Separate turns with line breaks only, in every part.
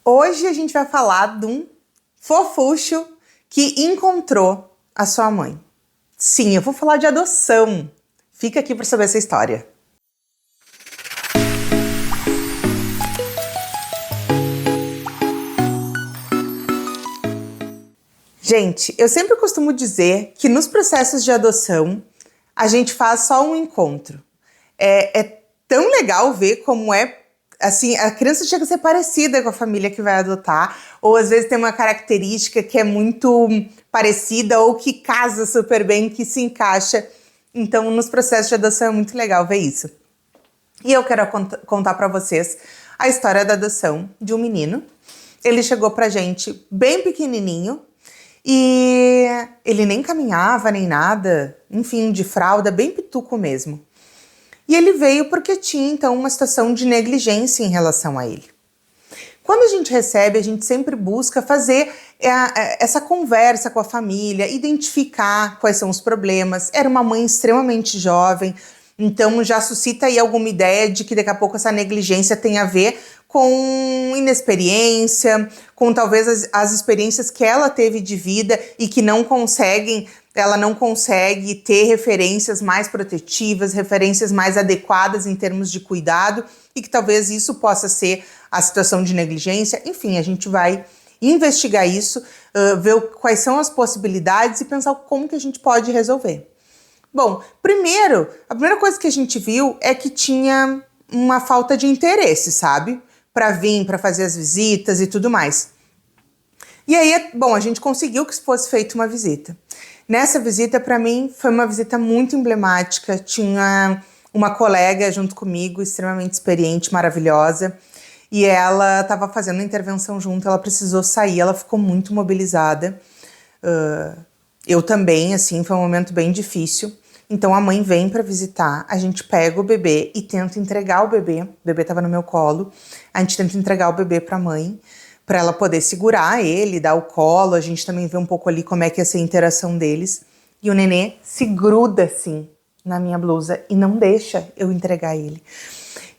Hoje a gente vai falar de um fofucho que encontrou a sua mãe. Sim, eu vou falar de adoção. Fica aqui para saber essa história. Gente, eu sempre costumo dizer que nos processos de adoção a gente faz só um encontro. É tão legal ver como assim, a criança chega a ser parecida com a família que vai adotar, ou às vezes tem uma característica que é muito parecida ou que casa super bem, que se encaixa. Então, nos processos de adoção é muito legal ver isso. E eu quero contar para vocês a história da adoção de um menino. Ele chegou pra gente bem pequenininho e ele nem caminhava nem nada, enfim, de fralda, bem pituco mesmo. E ele veio porque tinha, então, uma situação de negligência em relação a ele. Quando a gente recebe, a gente sempre busca fazer essa conversa com a família, identificar quais são os problemas. Era uma mãe extremamente jovem, então já suscita aí alguma ideia de que daqui a pouco essa negligência tem a ver com inexperiência, com talvez as experiências que ela teve de vida e que ela não consegue ter referências mais protetivas, referências mais adequadas em termos de cuidado e que talvez isso possa ser a situação de negligência. Enfim, a gente vai investigar isso, ver quais são as possibilidades e pensar como que a gente pode resolver. Bom, a primeira coisa que a gente viu é que tinha uma falta de interesse, sabe? Para vir, para fazer as visitas e tudo mais. E aí, bom, a gente conseguiu que fosse feita uma visita. Nessa visita, para mim, foi uma visita muito emblemática. Tinha uma colega junto comigo, extremamente experiente, maravilhosa, e ela estava fazendo a intervenção junto, ela precisou sair, ela ficou muito mobilizada. Eu também, assim, foi um momento bem difícil. Então a mãe vem para visitar, a gente pega o bebê e tenta entregar o bebê estava no meu colo, a gente tenta entregar o bebê para a mãe, para ela poder segurar ele, dar o colo, a gente também vê um pouco ali como é que ia ser a interação deles, e o nenê se gruda assim na minha blusa e não deixa eu entregar ele.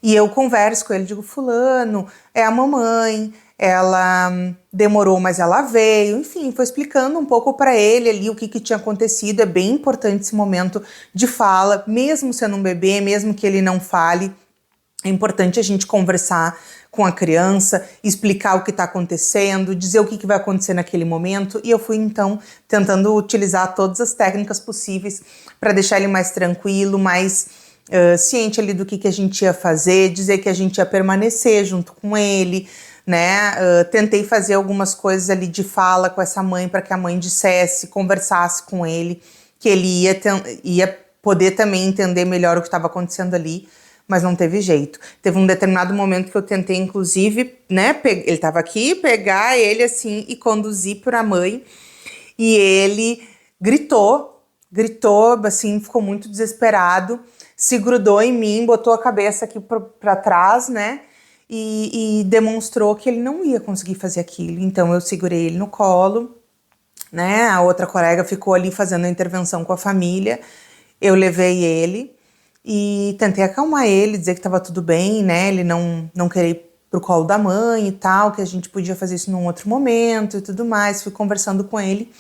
E eu converso com ele, digo, fulano, é a mamãe, ela demorou, mas ela veio, enfim, foi explicando um pouco para ele ali o que tinha acontecido. É bem importante esse momento de fala, mesmo sendo um bebê, mesmo que ele não fale, é importante a gente conversar com a criança, explicar o que está acontecendo, dizer o que vai acontecer naquele momento. E eu fui, então, tentando utilizar todas as técnicas possíveis para deixar ele mais tranquilo, mais ciente ali do que a gente ia fazer, dizer que a gente ia permanecer junto com ele, né? Tentei fazer algumas coisas ali de fala com essa mãe para que a mãe dissesse, conversasse com ele, que ele ia poder também entender melhor o que estava acontecendo ali, mas não teve jeito. Teve um determinado momento que eu tentei, inclusive, né? Ele estava aqui, pegar ele assim e conduzir para a mãe, e ele gritou assim, ficou muito desesperado, se grudou em mim, botou a cabeça aqui para trás, né? E demonstrou que ele não ia conseguir fazer aquilo. Então eu segurei ele no colo, né? A outra colega ficou ali fazendo a intervenção com a família. Eu levei ele e tentei acalmar ele, dizer que estava tudo bem, né? Ele não queria ir pro colo da mãe e tal, que a gente podia fazer isso num outro momento e tudo mais. Fui conversando com ele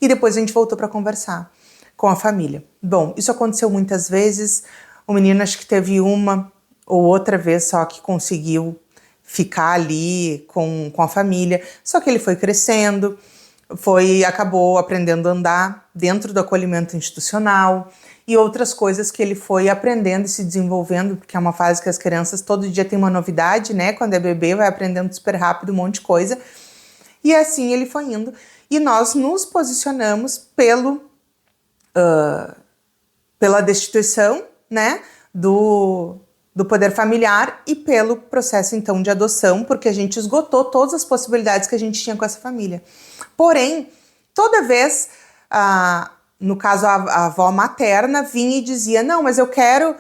e depois a gente voltou para conversar com a família. Bom, isso aconteceu muitas vezes. O menino acho que teve uma ou outra vez só que conseguiu ficar ali com a família, só que ele foi crescendo, acabou aprendendo a andar dentro do acolhimento institucional e outras coisas que ele foi aprendendo e se desenvolvendo, porque é uma fase que as crianças todo dia tem uma novidade, né? Quando é bebê vai aprendendo super rápido um monte de coisa, e assim ele foi indo, e nós nos posicionamos pela destituição, né, do poder familiar e pelo processo, então, de adoção, porque a gente esgotou todas as possibilidades que a gente tinha com essa família. Porém, toda vez, no caso, a avó materna vinha e dizia, não, mas eu quero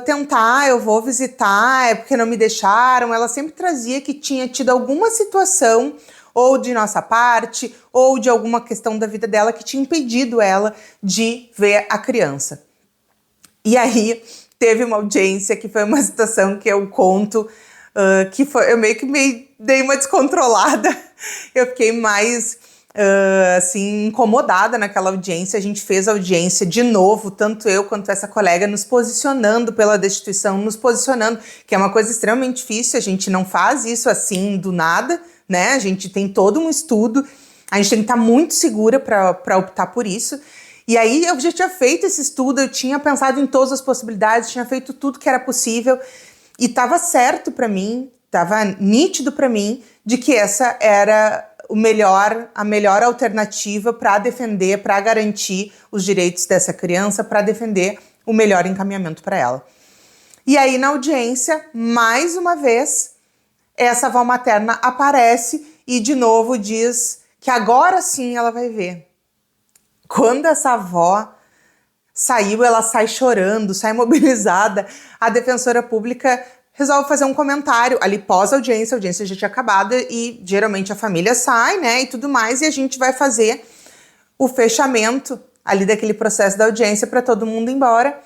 tentar, eu vou visitar, é porque não me deixaram. Ela sempre trazia que tinha tido alguma situação, ou de nossa parte, ou de alguma questão da vida dela que tinha impedido ela de ver a criança. E aí teve uma audiência que foi uma situação que eu conto que foi, eu meio que dei uma descontrolada, eu fiquei mais assim, incomodada naquela audiência. A gente fez a audiência de novo, tanto eu quanto essa colega, nos posicionando pela destituição, nos posicionando, que é uma coisa extremamente difícil, a gente não faz isso assim do nada, né? A gente tem todo um estudo, a gente tem que estar muito segura para optar por isso. E aí eu já tinha feito esse estudo, eu tinha pensado em todas as possibilidades, tinha feito tudo que era possível e estava certo para mim, estava nítido para mim de que essa era a melhor alternativa para defender, para garantir os direitos dessa criança, para defender o melhor encaminhamento para ela. E aí na audiência, mais uma vez, essa avó materna aparece e de novo diz que agora sim ela vai ver. Quando essa avó saiu, ela sai chorando, sai mobilizada, a defensora pública resolve fazer um comentário ali pós-audiência, a audiência já tinha acabado e geralmente a família sai, né, e tudo mais, e a gente vai fazer o fechamento ali daquele processo da audiência para todo mundo ir embora.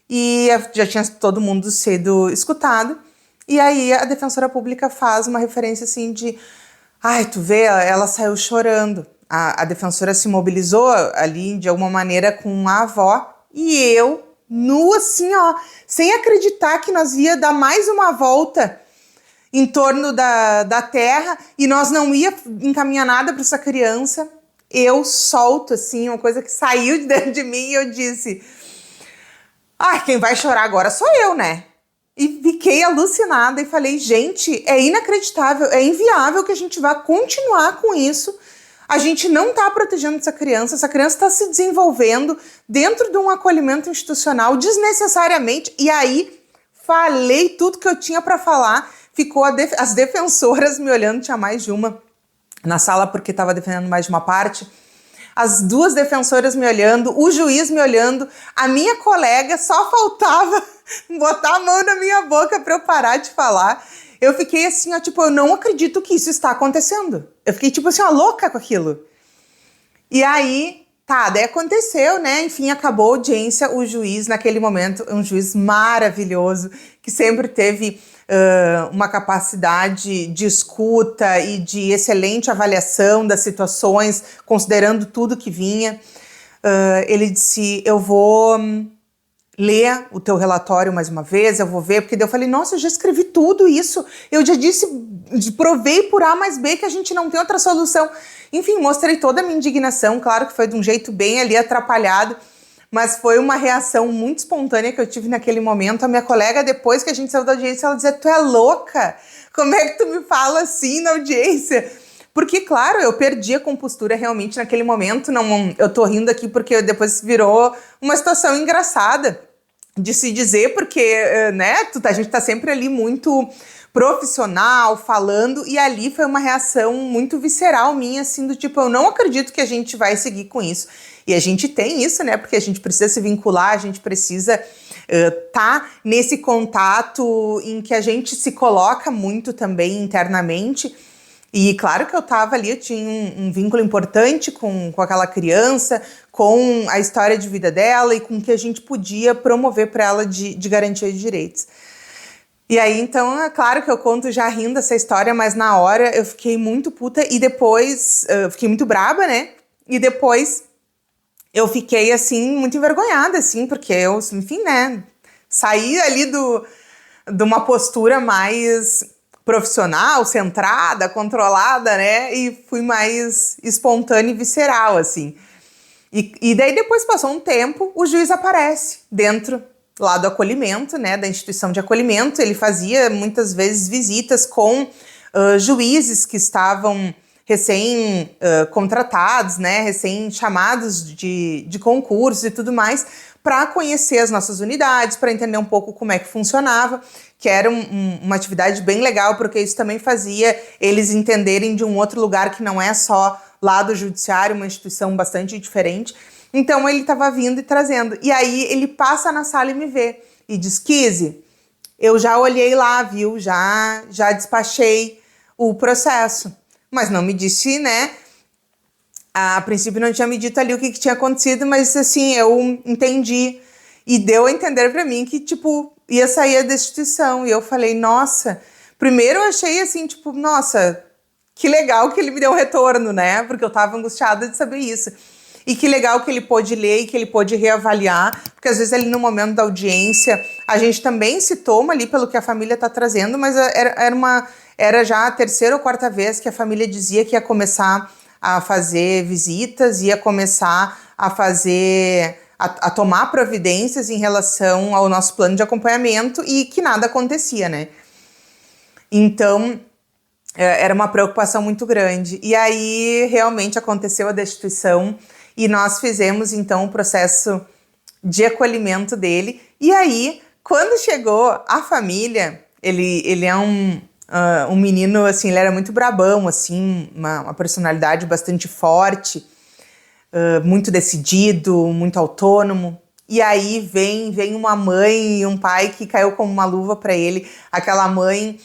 E já tinha todo mundo sido escutado. E aí a defensora pública faz uma referência assim de... Ai, tu vê, ela saiu chorando. A defensora se mobilizou ali de alguma maneira com a avó e eu... nua assim, ó, sem acreditar que nós ia dar mais uma volta em torno da Terra e nós não ia encaminhar nada para essa criança, eu solto, assim, uma coisa que saiu de dentro de mim e eu disse, quem vai chorar agora sou eu, né? E fiquei alucinada e falei, gente, é inacreditável, é inviável que a gente vá continuar com isso. A gente não está protegendo essa criança está se desenvolvendo dentro de um acolhimento institucional desnecessariamente. E aí, falei tudo que eu tinha para falar, ficou as defensoras me olhando, tinha mais de uma na sala porque estava defendendo mais de uma parte, as duas defensoras me olhando, o juiz me olhando, a minha colega só faltava botar a mão na minha boca para eu parar de falar. Eu fiquei assim, ó, tipo, eu não acredito que isso está acontecendo. Eu fiquei, tipo assim, ó, louca com aquilo. E aí, daí aconteceu, né? Enfim, acabou a audiência, o juiz, naquele momento, um juiz maravilhoso, que sempre teve uma capacidade de escuta e de excelente avaliação das situações, considerando tudo que vinha. Ele disse, eu vou... ler o teu relatório mais uma vez, eu vou ver, porque daí eu falei, nossa, eu já escrevi tudo isso, eu já disse, provei por A mais B que a gente não tem outra solução. Enfim, mostrei toda a minha indignação, claro que foi de um jeito bem ali atrapalhado, mas foi uma reação muito espontânea que eu tive naquele momento. A minha colega, depois que a gente saiu da audiência, ela dizia, tu é louca? Como é que tu me fala assim na audiência? Porque, claro, eu perdi a compostura realmente naquele momento, eu tô rindo aqui porque depois virou uma situação engraçada de se dizer, porque, né, a gente tá sempre ali muito profissional, falando, e ali foi uma reação muito visceral minha, assim, do tipo, eu não acredito que a gente vai seguir com isso. E a gente tem isso, né, porque a gente precisa se vincular, a gente precisa tá nesse contato em que a gente se coloca muito também internamente. E claro que eu tava ali, eu tinha um vínculo importante com aquela criança, com a história de vida dela e com o que a gente podia promover para ela de garantia de direitos. E aí, então, é claro que eu conto já rindo essa história, mas na hora eu fiquei muito puta e depois, fiquei muito braba, né? E depois eu fiquei, assim, muito envergonhada, assim, porque eu, enfim, né, saí ali de uma postura mais profissional, centrada, controlada, né? E fui mais espontânea e visceral, assim. E daí depois passou um tempo, o juiz aparece dentro lá do acolhimento, né? Da instituição de acolhimento. Ele fazia muitas vezes visitas com juízes que estavam recém-contratados, né? Recém-chamados de concurso e tudo mais, para conhecer as nossas unidades, para entender um pouco como é que funcionava, que era uma atividade bem legal, porque isso também fazia eles entenderem de um outro lugar que não é só lá do judiciário, uma instituição bastante diferente. Então ele estava vindo e trazendo. E aí ele passa na sala e me vê e diz, Kizzy, eu já olhei lá, viu, já despachei o processo, mas não me disse, né? A princípio não tinha me dito ali o que tinha acontecido, mas assim, eu entendi. E deu a entender pra mim que, tipo, ia sair a destituição. E eu falei, nossa, Primeiro eu achei assim, tipo, nossa, que legal que ele me deu um retorno, né? Porque eu tava angustiada de saber isso. E que legal que ele pôde ler e que ele pôde reavaliar, porque às vezes ali no momento da audiência, a gente também se toma ali pelo que a família tá trazendo, mas era já a terceira ou quarta vez que a família dizia que ia começar a fazer visitas, ia começar a fazer, a tomar providências em relação ao nosso plano de acompanhamento e que nada acontecia, né? Então, era uma preocupação muito grande. E aí, realmente aconteceu a destituição e nós fizemos, então, o processo de acolhimento dele. E aí, quando chegou a família, ele é um menino, assim, ele era muito brabão, assim, uma personalidade bastante forte, muito decidido, muito autônomo. E aí vem uma mãe e um pai que caiu como uma luva para ele. Aquela mãe,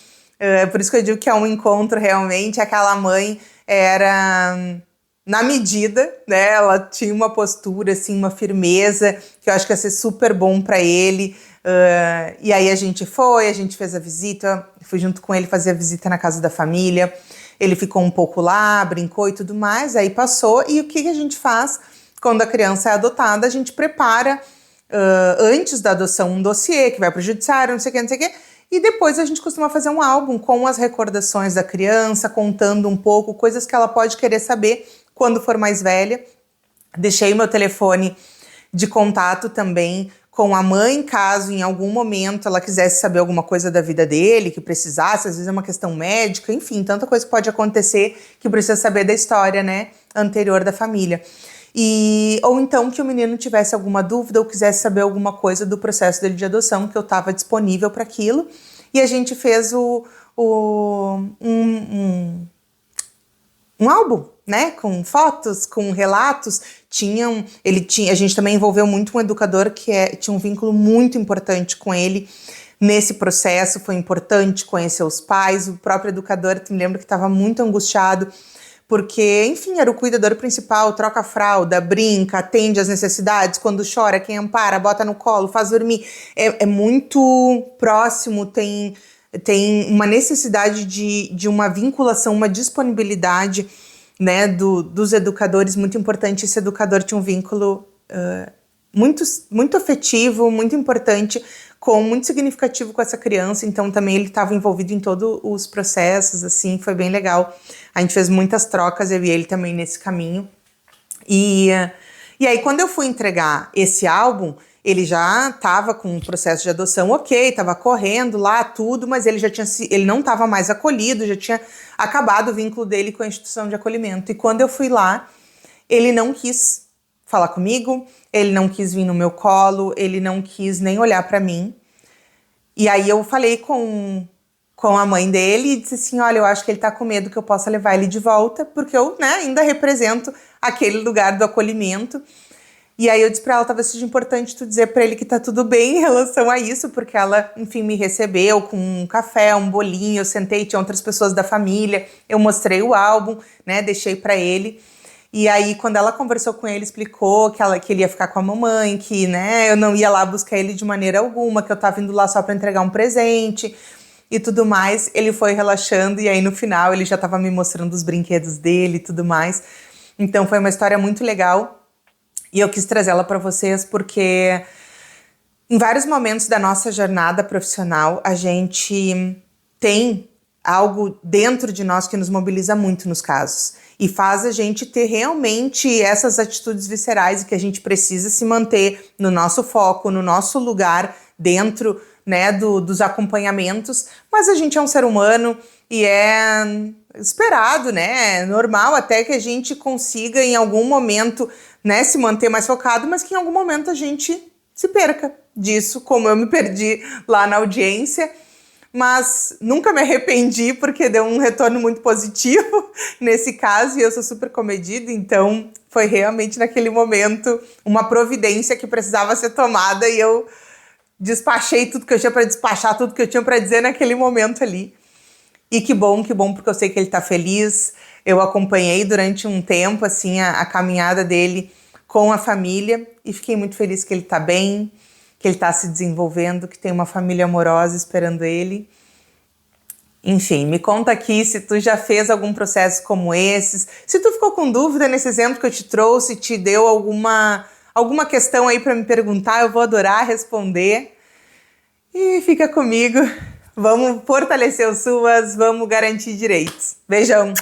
por isso que eu digo que é um encontro realmente, aquela mãe era na medida, né? Ela tinha uma postura, assim, uma firmeza, que eu acho que ia ser super bom para ele. E aí a gente fez a visita, fui junto com ele fazer a visita na casa da família. Ele ficou um pouco lá, brincou e tudo mais, aí passou. E o que a gente faz quando a criança é adotada? A gente prepara, antes da adoção, um dossiê que vai para o judiciário, não sei o que, e depois a gente costuma fazer um álbum com as recordações da criança, contando um pouco, coisas que ela pode querer saber quando for mais velha. Deixei meu telefone de contato também com a mãe, caso em algum momento ela quisesse saber alguma coisa da vida dele, que precisasse, às vezes é uma questão médica, enfim, tanta coisa que pode acontecer que precisa saber da história, né, anterior da família. Ou então que o menino tivesse alguma dúvida ou quisesse saber alguma coisa do processo dele de adoção, que eu estava disponível para aquilo. E a gente fez um álbum, né, com fotos, com relatos. A gente também envolveu muito um educador que tinha um vínculo muito importante com ele nesse processo. Foi importante conhecer os pais. O próprio educador, me lembro que estava muito angustiado, porque, enfim, era o cuidador principal, troca a fralda, brinca, atende às necessidades, quando chora, quem ampara, bota no colo, faz dormir. É muito próximo, tem uma necessidade de uma vinculação, uma disponibilidade, né, dos educadores, muito importante. Esse educador tinha um vínculo muito afetivo, muito importante, muito significativo com essa criança, então também ele estava envolvido em todos os processos, assim, foi bem legal. A gente fez muitas trocas, eu e ele também nesse caminho. E aí, quando eu fui entregar esse álbum, ele já estava com o processo de adoção ok, estava correndo lá, tudo, mas ele não estava mais acolhido, já tinha acabado o vínculo dele com a instituição de acolhimento. E quando eu fui lá, ele não quis falar comigo, ele não quis vir no meu colo, ele não quis nem olhar para mim. E aí eu falei com a mãe dele e disse assim, olha, eu acho que ele tá com medo que eu possa levar ele de volta, porque eu, né, ainda represento aquele lugar do acolhimento. E aí eu disse pra ela, talvez seja importante tu dizer pra ele que tá tudo bem em relação a isso, porque ela, enfim, me recebeu com um café, um bolinho, eu sentei, tinha outras pessoas da família, eu mostrei o álbum, né, deixei pra ele. E aí, quando ela conversou com ele, explicou que ele ia ficar com a mamãe, que, né, eu não ia lá buscar ele de maneira alguma, que eu tava indo lá só pra entregar um presente e tudo mais. Ele foi relaxando e aí no final ele já tava me mostrando os brinquedos dele e tudo mais. Então foi uma história muito legal e eu quis trazer ela para vocês porque em vários momentos da nossa jornada profissional a gente tem algo dentro de nós que nos mobiliza muito nos casos e faz a gente ter realmente essas atitudes viscerais e que a gente precisa se manter no nosso foco, no nosso lugar dentro, né, dos acompanhamentos, mas a gente é um ser humano e é esperado, né, é normal até que a gente consiga em algum momento, né, se manter mais focado, mas que em algum momento a gente se perca disso, como eu me perdi lá na audiência. Mas nunca me arrependi porque deu um retorno muito positivo nesse caso e eu sou super comedida, então foi realmente naquele momento uma providência que precisava ser tomada e eu despachei tudo que eu tinha para despachar, tudo que eu tinha para dizer naquele momento ali. E que bom, porque eu sei que ele tá feliz. Eu acompanhei durante um tempo assim a caminhada dele com a família e fiquei muito feliz que ele tá bem, que ele está se desenvolvendo, que tem uma família amorosa esperando ele. Enfim, me conta aqui se tu já fez algum processo como esses, se tu ficou com dúvida nesse exemplo que eu te trouxe, te deu alguma questão aí para me perguntar, eu vou adorar responder. E fica comigo, vamos fortalecer os SUAS, vamos garantir direitos. Beijão!